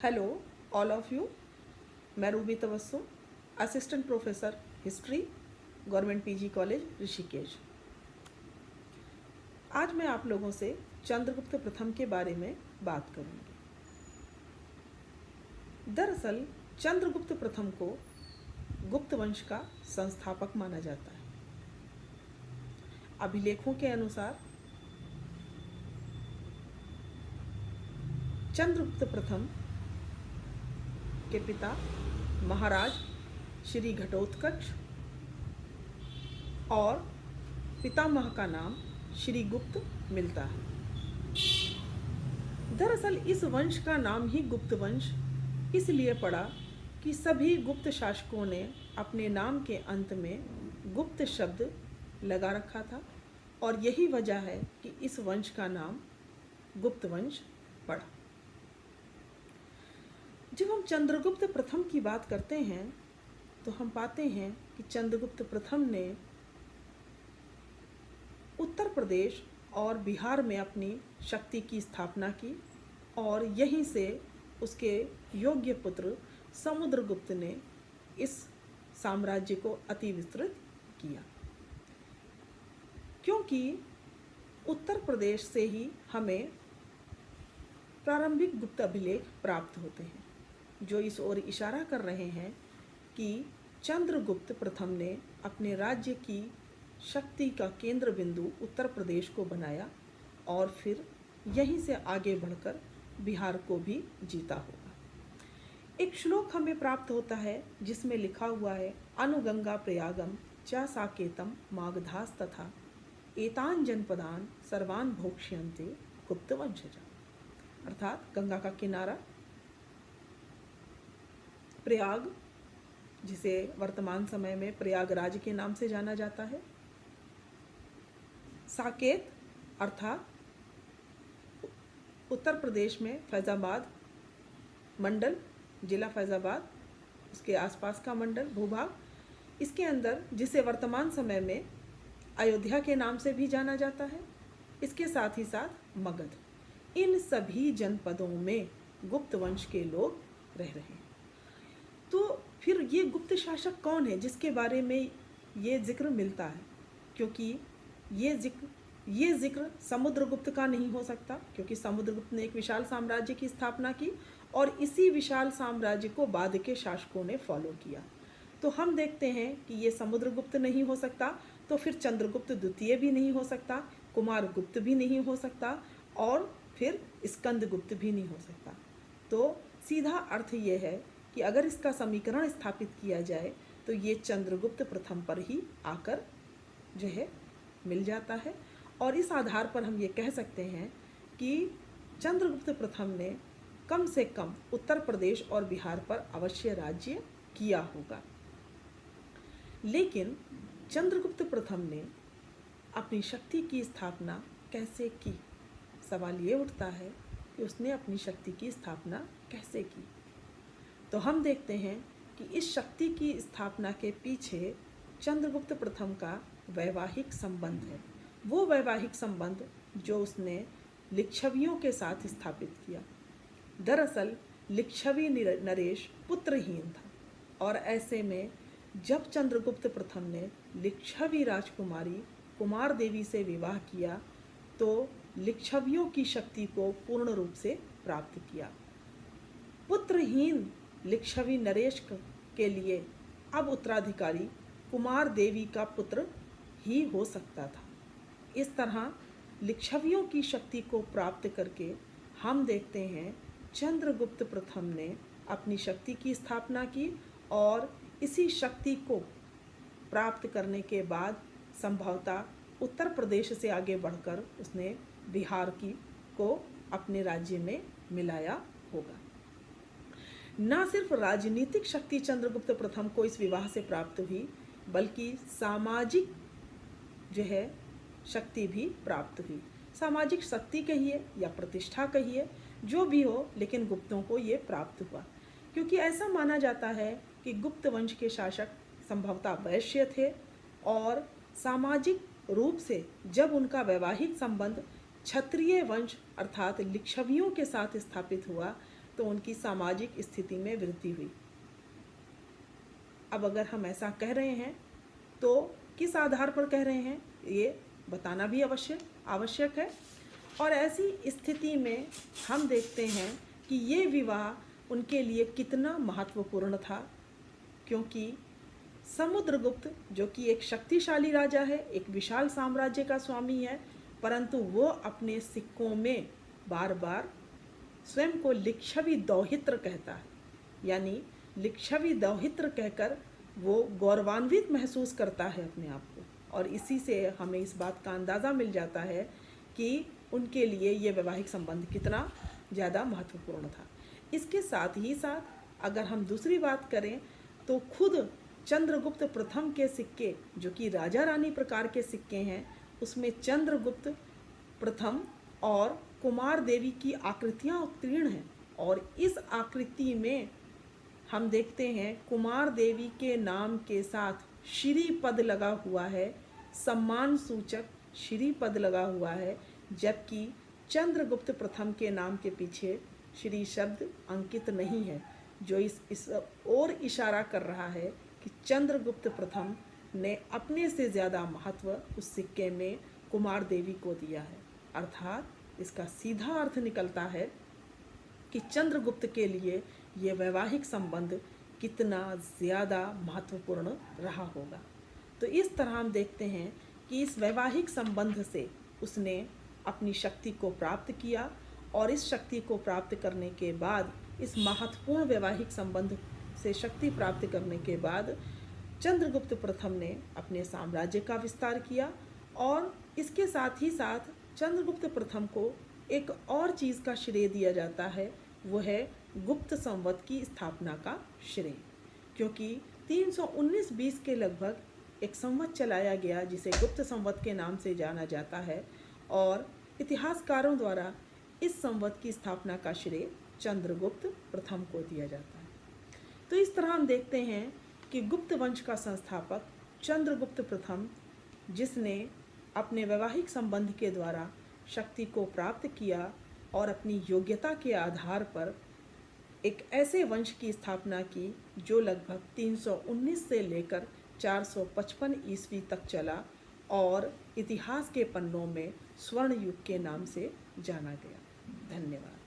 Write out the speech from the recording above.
Hello all of you. मैं Ruby Tabassum, assistant professor history, government PG college Rishikesh. आज मैं आप लोगों से चंद्रगुप्त प्रथम के बारे में बात करूंगी। दरअसल चंद्रगुप्त प्रथम को गुप्त वंश का संस्थापक माना जाता है। अभिलेखों के अनुसार चंद्रगुप्त प्रथम के पिता महाराज श्री घटोत्कच और पितामह का नाम श्री गुप्त मिलता है। दरअसल इस वंश का नाम ही गुप्त वंश इसलिए पड़ा कि सभी गुप्त शासकों ने अपने नाम के अंत में गुप्त शब्द लगा रखा था और यही वजह है कि इस वंश का नाम गुप्त वंश पड़ा। जब हम चंद्रगुप्त प्रथम की बात करते हैं तो हम पाते हैं कि चंद्रगुप्त प्रथम ने उत्तर प्रदेश और बिहार में अपनी शक्ति की स्थापना की और यहीं से उसके योग्य पुत्र समुद्रगुप्त ने इस साम्राज्य को अति विस्तृत किया। क्योंकि उत्तर प्रदेश से ही हमें प्रारंभिक गुप्त अभिलेख प्राप्त होते हैं जो इस ओर इशारा कर रहे हैं कि चंद्रगुप्त प्रथम ने अपने राज्य की शक्ति का केंद्र बिंदु उत्तर प्रदेश को बनाया और फिर यहीं से आगे बढ़कर बिहार को भी जीता होगा। एक श्लोक हमें प्राप्त होता है जिसमें लिखा हुआ है, अनुगंगा प्रयागम च साकेतम मागधास तथा एतान जनपदान सर्वान भोक्ष्यन्ते गुप्त वंशजा। अर्थात गंगा का किनारा प्रयाग, जिसे वर्तमान समय में प्रयागराज के नाम से जाना जाता है, साकेत अर्थात उत्तर प्रदेश में फैज़ाबाद मंडल, जिला फैज़ाबाद, उसके आसपास का मंडल भूभाग, इसके अंदर जिसे वर्तमान समय में अयोध्या के नाम से भी जाना जाता है, इसके साथ ही साथ मगध, इन सभी जनपदों में गुप्त वंश के लोग रह रहे हैं। तो फिर ये गुप्त शासक कौन है जिसके बारे में ये जिक्र मिलता है? क्योंकि ये जिक्र समुद्रगुप्त का नहीं हो सकता, क्योंकि समुद्रगुप्त ने एक विशाल साम्राज्य की स्थापना की और इसी विशाल साम्राज्य को बाद के शासकों ने फॉलो किया। तो हम देखते हैं कि ये समुद्रगुप्त नहीं हो सकता, तो फिर चंद्रगुप्त द्वितीय भी नहीं हो सकता, कुमारगुप्त भी नहीं हो सकता और फिर स्कंदगुप्त भी नहीं हो सकता। तो सीधा अर्थ ये है कि अगर इसका समीकरण स्थापित किया जाए तो ये चंद्रगुप्त प्रथम पर ही आकर जो है मिल जाता है और इस आधार पर हम ये कह सकते हैं कि चंद्रगुप्त प्रथम ने कम से कम उत्तर प्रदेश और बिहार पर अवश्य राज्य किया होगा। लेकिन चंद्रगुप्त प्रथम ने अपनी शक्ति की स्थापना कैसे की? सवाल ये उठता है कि उसने अपनी शक्ति की स्थापना कैसे की। तो हम देखते हैं कि इस शक्ति की स्थापना के पीछे चंद्रगुप्त प्रथम का वैवाहिक संबंध है। वो वैवाहिक संबंध जो उसने लिच्छवियों के साथ स्थापित किया। दरअसल लिच्छवी नरेश पुत्रहीन था और ऐसे में जब चंद्रगुप्त प्रथम ने लिच्छवी राजकुमारी कुमार देवी से विवाह किया तो लिच्छवियों की शक्ति को पूर्ण रूप से प्राप्त किया। पुत्रहीन लिच्छवी नरेश के लिए अब उत्तराधिकारी कुमार देवी का पुत्र ही हो सकता था। इस तरह लिच्छवियों की शक्ति को प्राप्त करके हम देखते हैं चंद्रगुप्त प्रथम ने अपनी शक्ति की स्थापना की और इसी शक्ति को प्राप्त करने के बाद संभवतः उत्तर प्रदेश से आगे बढ़कर उसने बिहार को अपने राज्य में मिलाया होगा। न सिर्फ राजनीतिक शक्ति चंद्रगुप्त प्रथम को इस विवाह से प्राप्त हुई बल्कि सामाजिक जो है शक्ति भी प्राप्त हुई। सामाजिक शक्ति कहिए या प्रतिष्ठा कहिए, जो भी हो, लेकिन गुप्तों को ये प्राप्त हुआ क्योंकि ऐसा माना जाता है कि गुप्त वंश के शासक संभवतः वैश्य थे और सामाजिक रूप से जब उनका वैवाहिक संबंध क्षत्रिय वंश अर्थात लिच्छवियों के साथ स्थापित हुआ तो उनकी सामाजिक स्थिति में वृद्धि हुई। अब अगर हम ऐसा कह रहे हैं तो किस आधार पर कह रहे हैं, ये बताना भी आवश्यक है। और ऐसी स्थिति में हम देखते हैं कि ये विवाह उनके लिए कितना महत्वपूर्ण था, क्योंकि समुद्रगुप्त जो कि एक शक्तिशाली राजा है, एक विशाल साम्राज्य का स्वामी है, परंतु वो अपने सिक्कों में बार बार स्वयं को लिच्छवी दौहित्र कहता है, यानी लिच्छवी दौहित्र कहकर वो गौरवान्वित महसूस करता है अपने आप को। और इसी से हमें इस बात का अंदाज़ा मिल जाता है कि उनके लिए ये वैवाहिक संबंध कितना ज़्यादा महत्वपूर्ण था। इसके साथ ही साथ अगर हम दूसरी बात करें तो खुद चंद्रगुप्त प्रथम के सिक्के जो कि राजा रानी प्रकार के सिक्के हैं, उसमें चंद्रगुप्त प्रथम और कुमार देवी की आकृतियाँ उत्कीर्ण हैं। और इस आकृति में हम देखते हैं कुमार देवी के नाम के साथ श्री पद लगा हुआ है, सम्मान सूचक श्री पद लगा हुआ है, जबकि चंद्रगुप्त प्रथम के नाम के पीछे श्री शब्द अंकित नहीं है, जो इस ओर इशारा कर रहा है कि चंद्रगुप्त प्रथम ने अपने से ज़्यादा महत्व उस सिक्के में कुमार देवी को दिया है। अर्थात इसका सीधा अर्थ निकलता है कि चंद्रगुप्त के लिए ये वैवाहिक संबंध कितना ज़्यादा महत्वपूर्ण रहा होगा। तो इस तरह हम देखते हैं कि इस वैवाहिक संबंध से उसने अपनी शक्ति को प्राप्त किया, और इस शक्ति को प्राप्त करने के बाद, इस महत्वपूर्ण वैवाहिक संबंध से शक्ति प्राप्त करने के बाद चंद्रगुप्त प्रथम ने अपने साम्राज्य का विस्तार किया। और इसके साथ ही साथ चंद्रगुप्त प्रथम को एक और चीज़ का श्रेय दिया जाता है, वो है गुप्त संवत की स्थापना का श्रेय, क्योंकि 319-20 के लगभग एक संवत चलाया गया जिसे गुप्त संवत के नाम से जाना जाता है, और इतिहासकारों द्वारा इस संवत की स्थापना का श्रेय चंद्रगुप्त प्रथम को दिया जाता है। तो इस तरह हम देखते हैं कि गुप्त वंश का संस्थापक चंद्रगुप्त प्रथम, जिसने अपने वैवाहिक संबंध के द्वारा शक्ति को प्राप्त किया और अपनी योग्यता के आधार पर एक ऐसे वंश की स्थापना की जो लगभग 319 से लेकर 455 ईस्वी तक चला और इतिहास के पन्नों में स्वर्ण युग के नाम से जाना गया। धन्यवाद।